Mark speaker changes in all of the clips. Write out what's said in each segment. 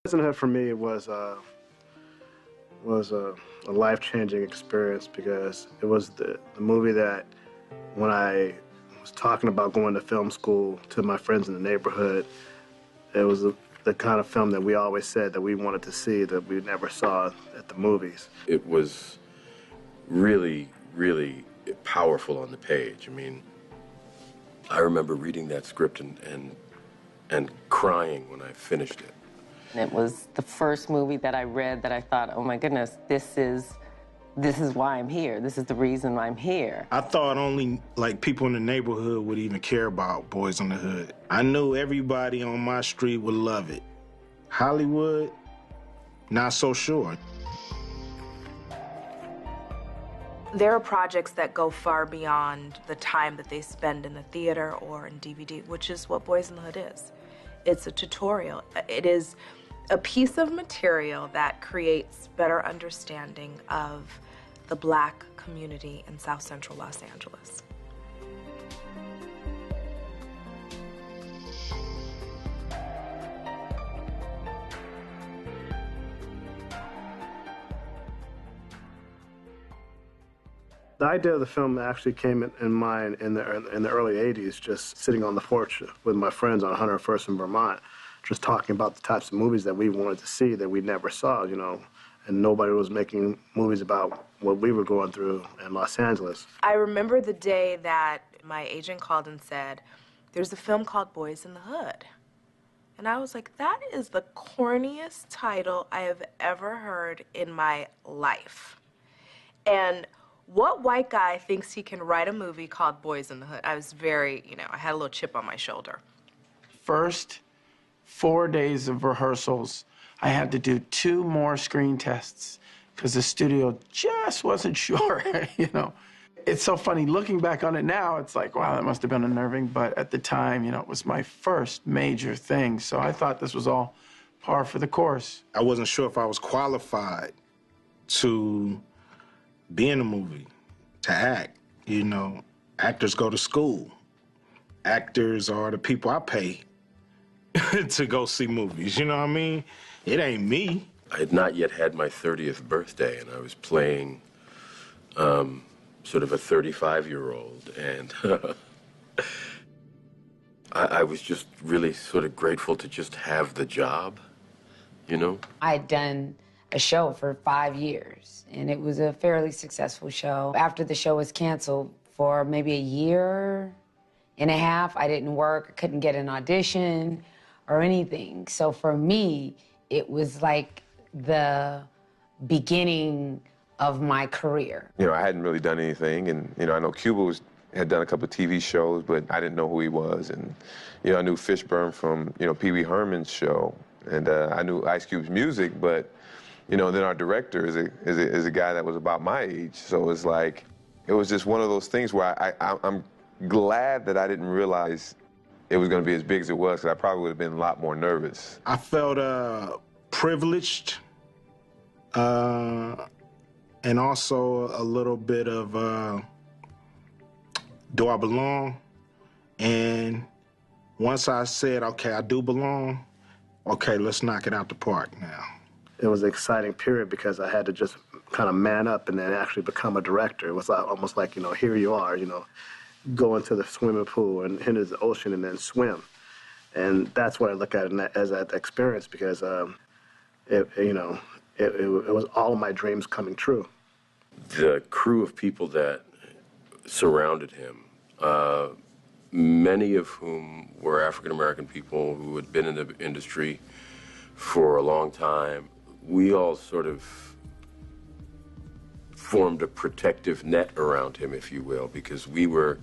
Speaker 1: Boyz Hood for me was a life-changing experience because it was the movie that when I was talking about going to film school to my friends in the neighborhood, it was the kind of film that we always said that we wanted to see that we never saw at the movies.
Speaker 2: It was really, really powerful on the page. I mean, I remember reading that script and crying when I finished it.
Speaker 3: It was the first movie that I read that I thought, oh my goodness, this is why I'm here. This is the reason I'm here.
Speaker 4: I thought only like people in the neighborhood would even care about Boyz n the Hood. I knew everybody on my street would love it. Hollywood, not so sure.
Speaker 5: There are projects that go far beyond the time that they spend in the theater or in DVD, which is what Boyz n the Hood is. It's a tutorial. It is a piece of material that creates better understanding of the Black community in South Central Los Angeles.
Speaker 1: The idea of the film actually came in mind in the early 80s, just sitting on the porch with my friends on 101st in Vermont, just talking about the types of movies that we wanted to see that we never saw, you know, and nobody was making movies about what we were going through in Los Angeles.
Speaker 5: I remember the day that my agent called and said, there's a film called Boyz n the Hood. And I was like, that is the corniest title I have ever heard in my life. And what white guy thinks he can write a movie called Boyz n the Hood? I was very, you know, I had a little chip on my shoulder.
Speaker 6: First 4 days of rehearsals, I had to do 2 more screen tests because the studio just wasn't sure, you know. It's so funny, looking back on it now, it's like, wow, that must have been unnerving, but at the time, you know, it was my first major thing, so I thought this was all par for the course.
Speaker 4: I wasn't sure if I was qualified to be in a movie, to act. You know, actors go to school. Actors are the people I pay to go see movies, you know what I mean? It ain't me.
Speaker 2: I had not yet had my 30th birthday, and I was playing sort of a 35-year-old, and I was just really sort of grateful to just have the job, you know?
Speaker 7: I had done a show for 5 years, and it was a fairly successful show. After the show was canceled for maybe a year and a half, I didn't work, I couldn't get an audition or anything. So for me, it was like the beginning of my career.
Speaker 8: You know, I hadn't really done anything, and, you know, I know Cuba had done a couple of TV shows, but I didn't know who he was. And, you know, I knew Fishburne from, you know, Pee Wee Herman's show, and I knew Ice Cube's music, but, you know, then our director is a guy that was about my age. So it's like, it was just one of those things where I'm glad that I didn't realize it was going to be as big as it was, because I probably would have been a lot more nervous.
Speaker 4: I felt privileged, and also a little bit of, do I belong? And once I said, okay, I do belong, okay, let's knock it out the park now.
Speaker 1: It was an exciting period because I had to just kind of man up and then actually become a director. It was almost like, you know, here you are, you know, go into the swimming pool and into the ocean and then swim. And that's what I look at it as that experience, because it was all of my dreams coming true.
Speaker 2: The crew of people that surrounded him, many of whom were African-American people who had been in the industry for a long time, we all sort of formed a protective net around him, if you will, because we were,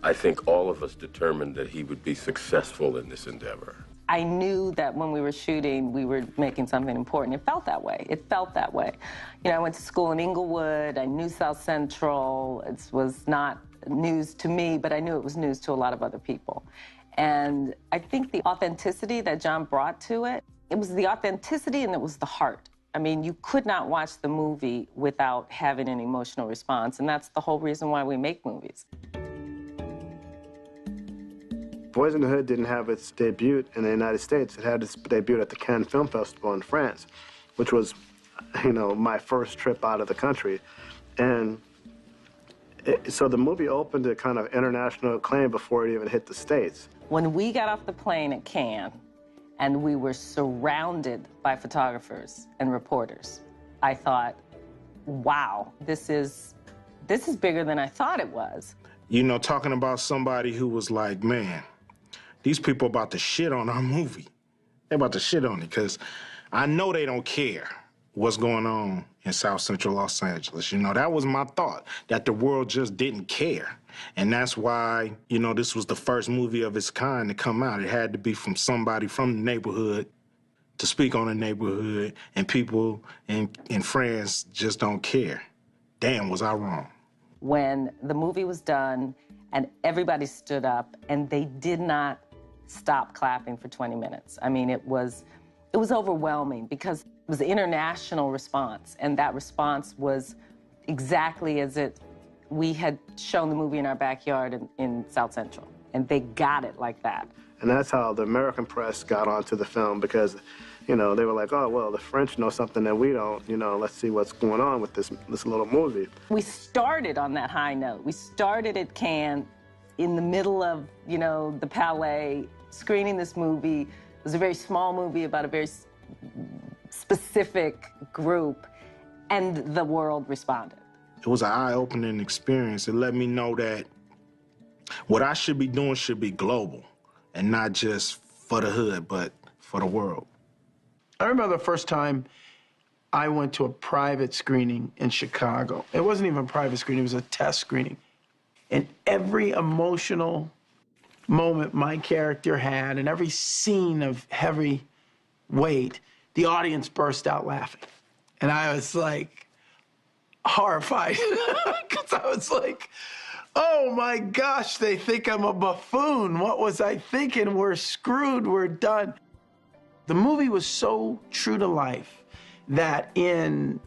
Speaker 2: I think all of us determined that he would be successful in this endeavor.
Speaker 3: I knew that when we were shooting, we were making something important. It felt that way. It felt that way. You know, I went to school in Inglewood. I knew South Central. It was not news to me, but I knew it was news to a lot of other people. And I think the authenticity that John brought to it, it was the authenticity and it was the heart. I mean, you could not watch the movie without having an emotional response, and that's the whole reason why we make movies.
Speaker 1: Boyz n the Hood didn't have its debut in the United States. It had its debut at the Cannes Film Festival in France, which was, you know, my first trip out of the country. And so the movie opened to kind of international acclaim before it even hit the States.
Speaker 3: When we got off the plane at Cannes and we were surrounded by photographers and reporters, I thought, wow, this is bigger than I thought it was.
Speaker 4: You know, talking about somebody who was like, man, these people about to shit on our movie. They about to shit on it, because I know they don't care what's going on in South Central Los Angeles. You know, that was my thought, that the world just didn't care. And that's why, you know, this was the first movie of its kind to come out. It had to be from somebody from the neighborhood to speak on the neighborhood, and people in France just don't care. Damn, was I wrong.
Speaker 3: When the movie was done and everybody stood up and they did not stop clapping for 20 minutes. I mean, it was overwhelming because it was an international response, and that response was exactly as we had shown the movie in our backyard in South Central, and they got it like that.
Speaker 1: And that's how the American press got onto the film, because, you know, they were like, oh, well, the French know something that we don't, you know, let's see what's going on with this little movie.
Speaker 3: We started on that high note. We started at Cannes in the middle of, you know, the Palais, screening this movie. It was a very small movie about a very specific group, and the world responded.
Speaker 4: It was an eye-opening experience. It let me know that what I should be doing should be global, and not just for the hood, but for the world.
Speaker 6: I remember the first time I went to a private screening in Chicago. It wasn't even a private screening, it was a test screening. And every emotional moment my character had, and every scene of heavy weight, the audience burst out laughing. And I was like horrified, because I was like, oh my gosh, they think I'm a buffoon. What was I thinking? We're screwed, we're done. The movie was so true to life that in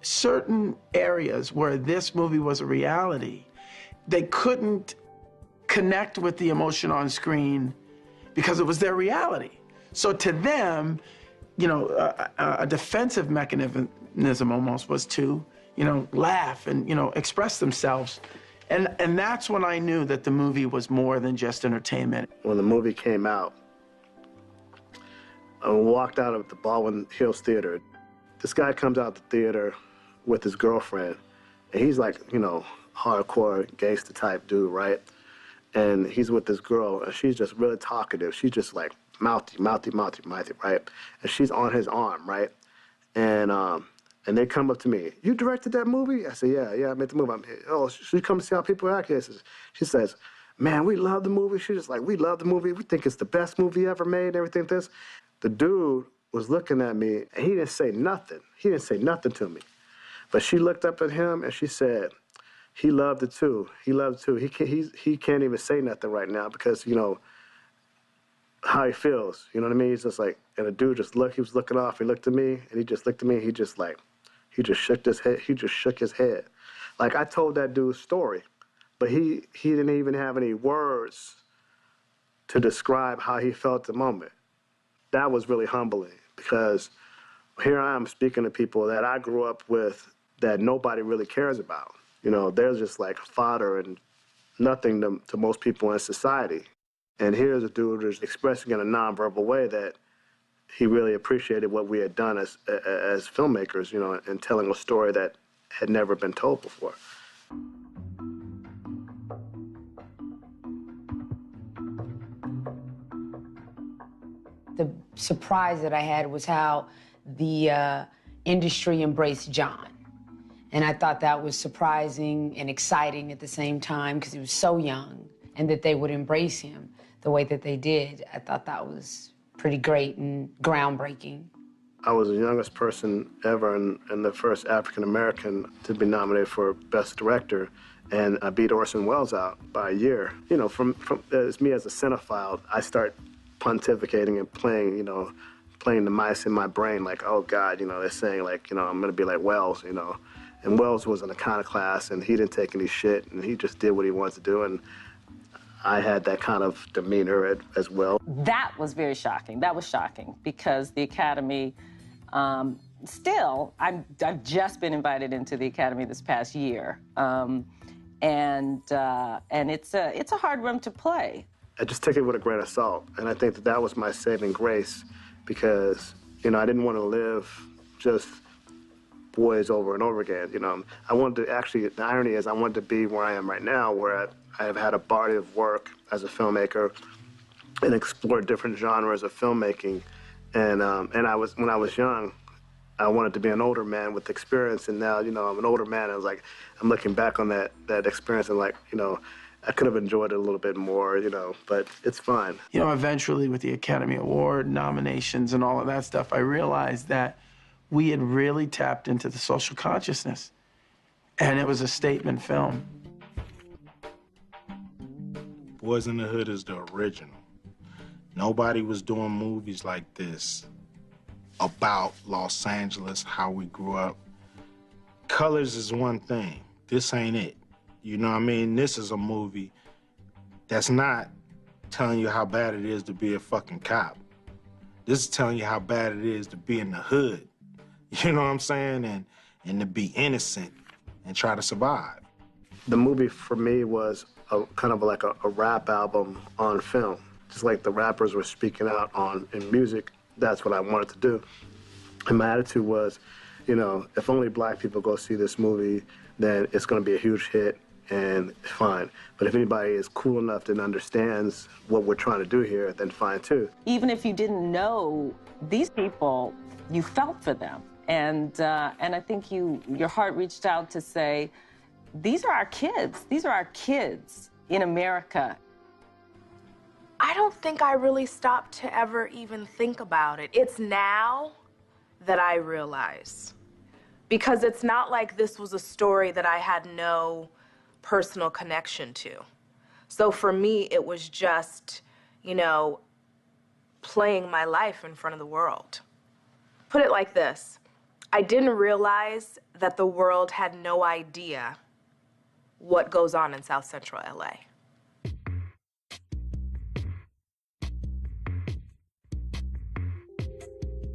Speaker 6: certain areas where this movie was a reality, they couldn't connect with the emotion on screen because it was their reality. So to them, you know, a defensive mechanism almost was to, you know, laugh and, you know, express themselves. And that's when I knew that the movie was more than just entertainment.
Speaker 1: When the movie came out, I walked out of the Baldwin Hills Theater. This guy comes out the theater with his girlfriend, and he's like, you know, hardcore gangster type dude, right? And he's with this girl, and she's just really talkative. She's just like mouthy, right? And she's on his arm, right? And they come up to me, you directed that movie? I said, yeah, I made the movie. I'm here. Oh, she come to see how people act here. She says, man, we love the movie. She's just like, we love the movie. We think it's the best movie ever made and everything. This. The dude was looking at me, and he didn't say nothing. He didn't say nothing to me. But she looked up at him, and she said, he loved it too. He loved it too. He can't even say nothing right now because, you know, how he feels. You know what I mean? He's just like, and the dude just he was looking off. He looked at me, and he just looked at me. He just shook his head. He just shook his head. Like, I told that dude's story, but he didn't even have any words to describe how he felt at the moment. That was really humbling, because here I am speaking to people that I grew up with that nobody really cares about. You know, they're just like fodder and nothing to most people in society. And here's a dude who's expressing in a nonverbal way that he really appreciated what we had done as filmmakers, you know, and telling a story that had never been told before.
Speaker 7: The surprise that I had was how the industry embraced John. And I thought that was surprising and exciting at the same time, because he was so young, and that they would embrace him the way that they did. I thought that was pretty great and groundbreaking.
Speaker 1: I was the youngest person ever and the first African-American to be nominated for Best Director, and I beat Orson Welles out by a year. You know, from as me as a cinephile, I start pontificating and playing the mice in my brain, like, oh God, you know, they're saying like, you know, I'm gonna be like Welles, you know. And Welles was an iconoclast, and he didn't take any shit, and he just did what he wanted to do, and I had that kind of demeanor as well.
Speaker 3: That was very shocking. That was shocking because the Academy, still, I've just been invited into the Academy this past year, and it's a hard room to play.
Speaker 1: I just took it with a grain of salt, and I think that was my saving grace because, you know, I didn't want to live just Boyz over and over again. You know, I wanted to actually, the irony is I wanted to be where I am right now, where I have had a body of work as a filmmaker and explored different genres of filmmaking. And when I was young, I wanted to be an older man with experience, and now, you know, I'm an older man. I was like, I'm looking back on that experience and like, you know, I could have enjoyed it a little bit more, you know, but it's fine.
Speaker 6: You know, eventually with the Academy Award nominations and all of that stuff, I realized that we had really tapped into the social consciousness, and it was a statement film.
Speaker 4: Boyz in the Hood is the original. Nobody was doing movies like this about Los Angeles, how we grew up. Colors is one thing. This ain't it. You know what I mean? This is a movie that's not telling you how bad it is to be a fucking cop. This is telling you how bad it is to be in the hood. You know what I'm saying? And to be innocent and try to survive.
Speaker 1: The movie for me was kind of like a rap album on film. Just like the rappers were speaking out in music, that's what I wanted to do. And my attitude was, you know, if only black people go see this movie, then it's going to be a huge hit and fine. But if anybody is cool enough and understands what we're trying to do here, then fine too.
Speaker 3: Even if you didn't know these people, you felt for them. And I think your heart reached out to say, these are our kids. These are our kids in America.
Speaker 5: I don't think I really stopped to ever even think about it. It's now that I realize. Because it's not like this was a story that I had no personal connection to. So for me, it was just, you know, playing my life in front of the world. Put it like this. I didn't realize that the world had no idea what goes on in South Central LA.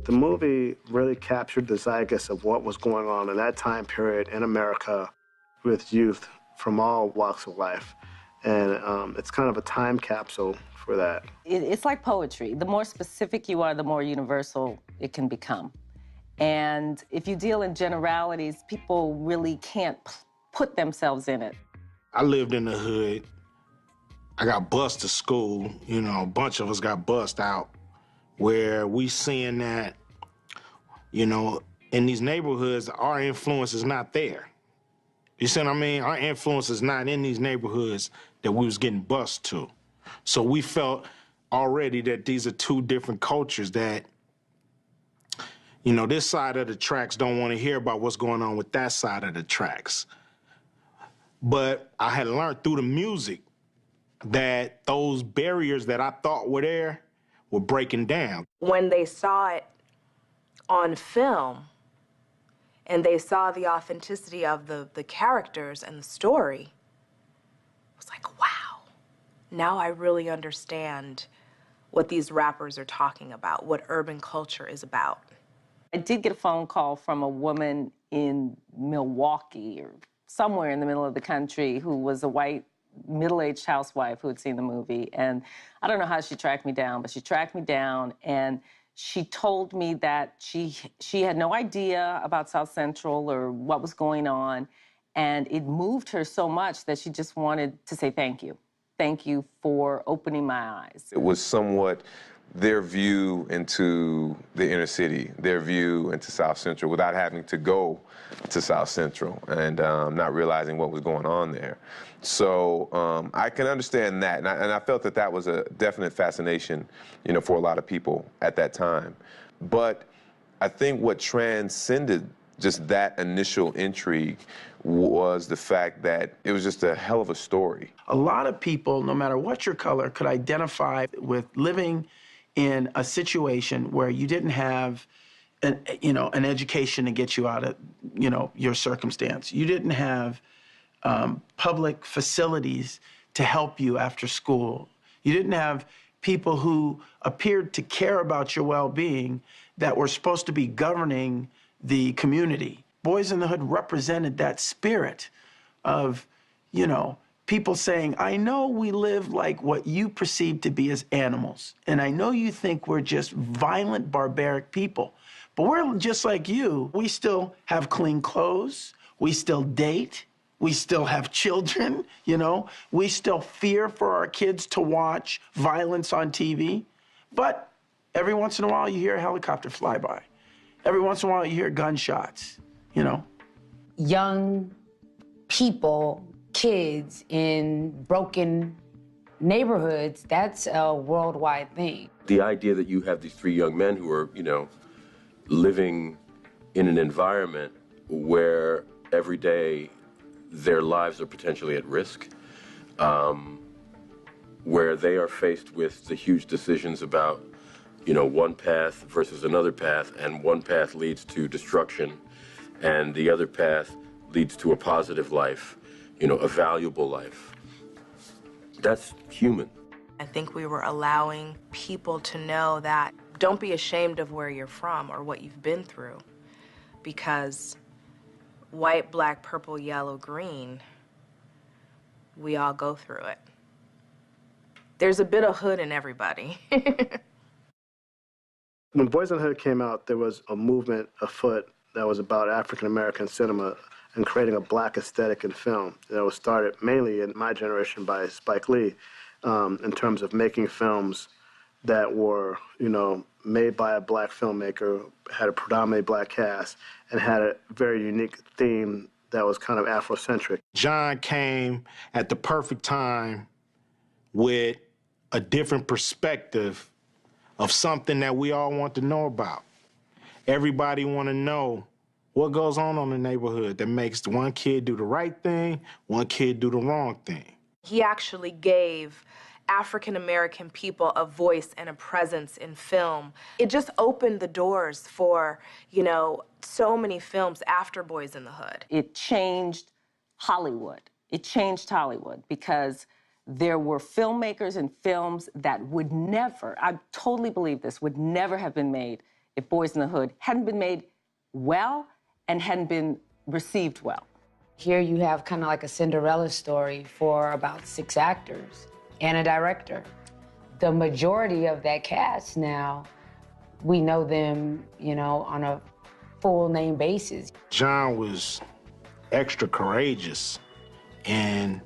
Speaker 1: The movie really captured the zeitgeist of what was going on in that time period in America with youth from all walks of life. And it's kind of a time capsule for that.
Speaker 3: It's like poetry. The more specific you are, the more universal it can become. And if you deal in generalities, people really can't put themselves in it.
Speaker 4: I lived in the hood. I got bused to school. You know, a bunch of us got bussed out, where we seeing that, you know, in these neighborhoods, our influence is not there. You see what I mean? Our influence is not in these neighborhoods that we was getting bused to. So we felt already that these are two different cultures that, you know, this side of the tracks don't want to hear about what's going on with that side of the tracks. But I had learned through the music that those barriers that I thought were there were breaking down.
Speaker 5: When they saw it on film and they saw the authenticity of the characters and the story, it was like, wow, now I really understand what these rappers are talking about, what urban culture is about.
Speaker 3: I did get a phone call from a woman in Milwaukee or somewhere in the middle of the country who was a white middle-aged housewife who had seen the movie. And I don't know how she tracked me down, but she tracked me down and she told me that she had no idea about South Central or what was going on. And it moved her so much that she just wanted to say thank you. Thank you for opening my eyes.
Speaker 8: It was somewhat their view into the inner city, their view into South Central without having to go to South Central and not realizing what was going on there. So I can understand that, and I felt that that was a definite fascination, you know, for a lot of people at that time. But I think what transcended just that initial intrigue was the fact that it was just a hell of a story.
Speaker 6: A lot of people, no matter what your color, could identify with living in a situation where you didn't have an education to get you out of, your circumstance. You didn't have public facilities to help you after school. You didn't have people who appeared to care about your well-being that were supposed to be governing the community. Boyz in the Hood represented that spirit of, you know, people saying, I know we live like what you perceive to be as animals, and I know you think we're just violent, barbaric people, but we're just like you. We still have clean clothes, we still date, we still have children, you know? We still fear for our kids to watch violence on TV, but every once in a while you hear a helicopter fly by. Every once in a while you hear gunshots, you know?
Speaker 7: Young people, kids in broken neighborhoods, that's a worldwide thing.
Speaker 2: The idea that you have these three young men who are, you know, living in an environment where every day their lives are potentially at risk, where they are faced with the huge decisions about, you know, one path versus another path, and one path leads to destruction, and the other path leads to a positive life, you know, a valuable life. That's human.
Speaker 5: I think we were allowing people to know that don't be ashamed of where you're from or what you've been through, because white, black, purple, yellow, green, we all go through it. There's a bit of hood in everybody.
Speaker 1: When Boyz in the Hood came out, there was a movement afoot that was about African-American cinema and creating a black aesthetic in film. That was started mainly in my generation by Spike Lee, in terms of making films that were, you know, made by a black filmmaker, had a predominantly black cast, and had a very unique theme that was kind of Afrocentric.
Speaker 4: John came at the perfect time with a different perspective of something that we all want to know about. Everybody want to know what goes on in the neighborhood that makes one kid do the right thing, one kid do the wrong thing.
Speaker 5: He actually gave African-American people a voice and a presence in film. It just opened the doors for, you know, so many films after Boyz in the Hood.
Speaker 3: It changed Hollywood. It changed Hollywood because there were filmmakers and films that would never, I totally believe this, would never have been made if Boyz in the Hood hadn't been made well and hadn't been received well.
Speaker 7: Here you have kind of like a Cinderella story for about 6 actors and a director. The majority of that cast now, we know them, you know, on a full name basis.
Speaker 4: John was extra courageous and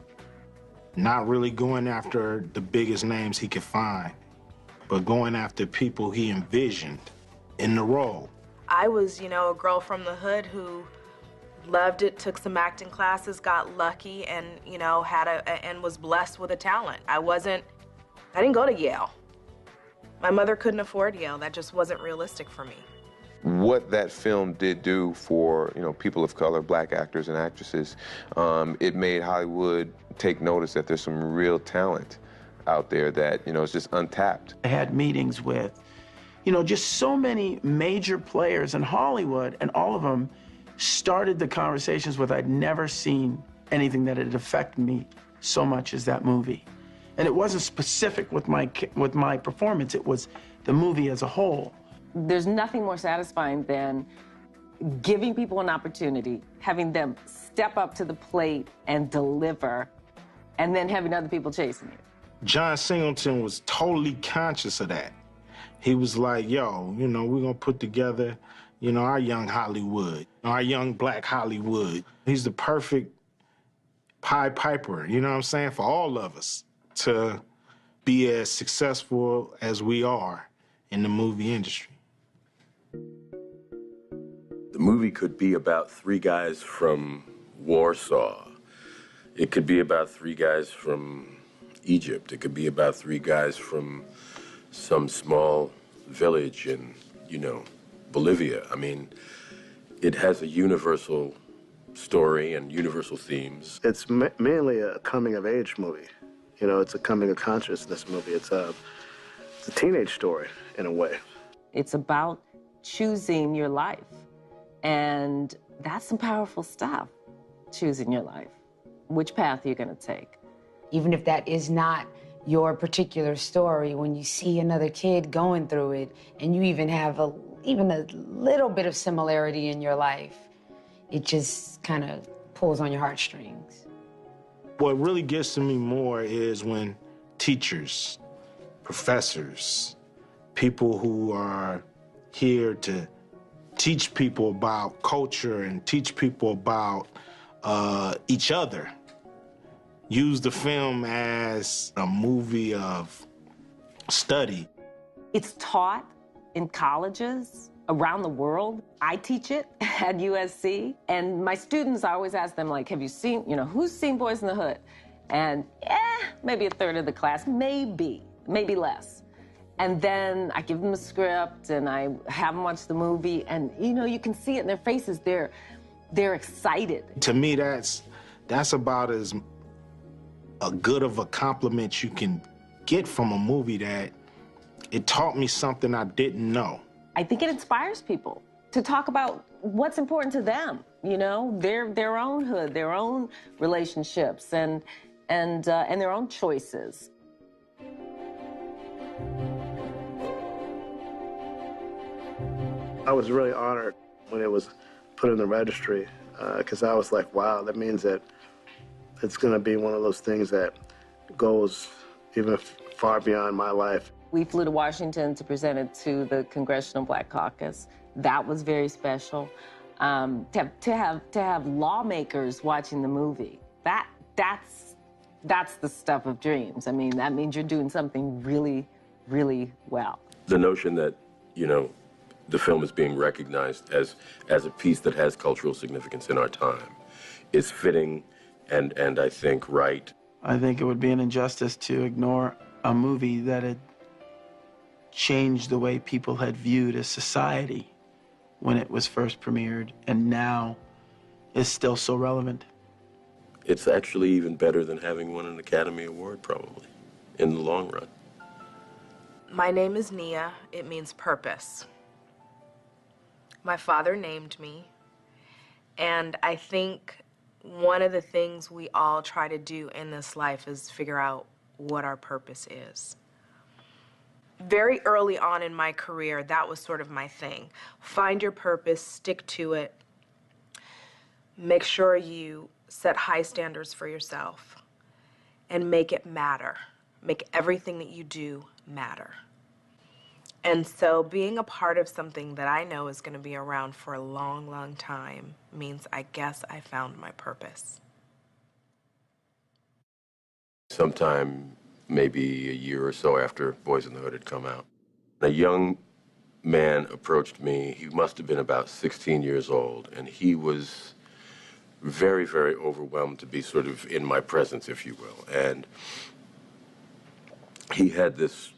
Speaker 4: not really going after the biggest names he could find, but going after people he envisioned in the role.
Speaker 5: I was, you know, a girl from the hood who loved it, took some acting classes, got lucky, and, you know, and was blessed with a talent. I didn't go to Yale. My mother couldn't afford Yale. That just wasn't realistic for me.
Speaker 8: What that film did do for, you know, people of color, black actors and actresses, it made Hollywood take notice that there's some real talent out there that, you know, is just untapped.
Speaker 6: I had meetings with, you know, just so many major players in Hollywood, and all of them started the conversations with, I'd never seen anything that had affected me so much as that movie. And it wasn't specific with my performance, it was the movie as a whole.
Speaker 3: There's nothing more satisfying than giving people an opportunity, having them step up to the plate and deliver, and then having other people chasing you.
Speaker 4: John Singleton was totally conscious of that. He was like, yo, you know, we're gonna put together, you know, our young Hollywood, our young black Hollywood. He's the perfect Pied Piper, you know what I'm saying, for all of us to be as successful as we are in the movie industry.
Speaker 2: The movie could be about 3 guys from Warsaw. It could be about 3 guys from Egypt. It could be about 3 guys from some small village in, you know, Bolivia. I mean, it has a universal story and universal themes.
Speaker 1: It's mainly a coming-of-age movie. You know, it's a coming-of-consciousness movie. It's a teenage story, in a way.
Speaker 3: It's about choosing your life. And that's some powerful stuff, choosing your life. Which path are you going to take?
Speaker 7: Even if that is not your particular story, when you see another kid going through it and you even have even a little bit of similarity in your life, it just kind of pulls on your heartstrings.
Speaker 4: What really gets to me more is when teachers, professors, people who are here to teach people about culture and teach people about each other, use the film as a movie of study.
Speaker 3: It's taught in colleges around the world. I teach it at USC, and my students, I always ask them, like, have you seen, who's seen Boyz in the Hood? And maybe a third of the class, maybe less. And then I give them a script and I have them watch the movie, and you can see it in their faces. They're excited.
Speaker 4: To me, that's about as a good of a compliment you can get from a movie, that it taught me something I didn't know.
Speaker 3: I think it inspires people to talk about what's important to them, their own hood, their own relationships, and their own choices.
Speaker 1: I was really honored when it was put in the registry, because I was like, wow, that means that it's going to be one of those things that goes even far beyond my life.
Speaker 3: We flew to Washington to present it to the Congressional Black Caucus. That was very special. To have lawmakers watching the movie, that's the stuff of dreams. I mean, that means you're doing something really, really well.
Speaker 2: The notion that, the film is being recognized as a piece that has cultural significance in our time is fitting and I think right.
Speaker 6: I think it would be an injustice to ignore a movie that had changed the way people had viewed a society when it was first premiered, and now is still so relevant.
Speaker 2: It's actually even better than having won an Academy Award, probably, in the long run.
Speaker 5: My name is Nia. It means purpose. My father named me, and I think one of the things we all try to do in this life is figure out what our purpose is. Very early on in my career, that was sort of my thing. Find your purpose, stick to it, make sure you set high standards for yourself, and make it matter. Make everything that you do matter. And so being a part of something that I know is going to be around for a long, long time means I guess I found my purpose.
Speaker 2: Sometime, maybe a year or so after Boyz in the Hood had come out, a young man approached me. He must have been about 16 years old, and he was very, very overwhelmed to be sort of in my presence, if you will. And he had this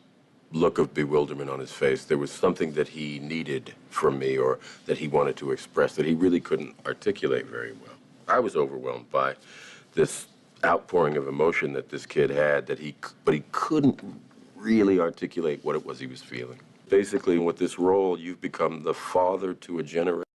Speaker 2: look of bewilderment on his face. There was something that he needed from me, or that he wanted to express, that he really couldn't articulate very well. I was overwhelmed by this outpouring of emotion that this kid had, but he couldn't really articulate what it was he was feeling. Basically, with this role, you've become the father to a generation.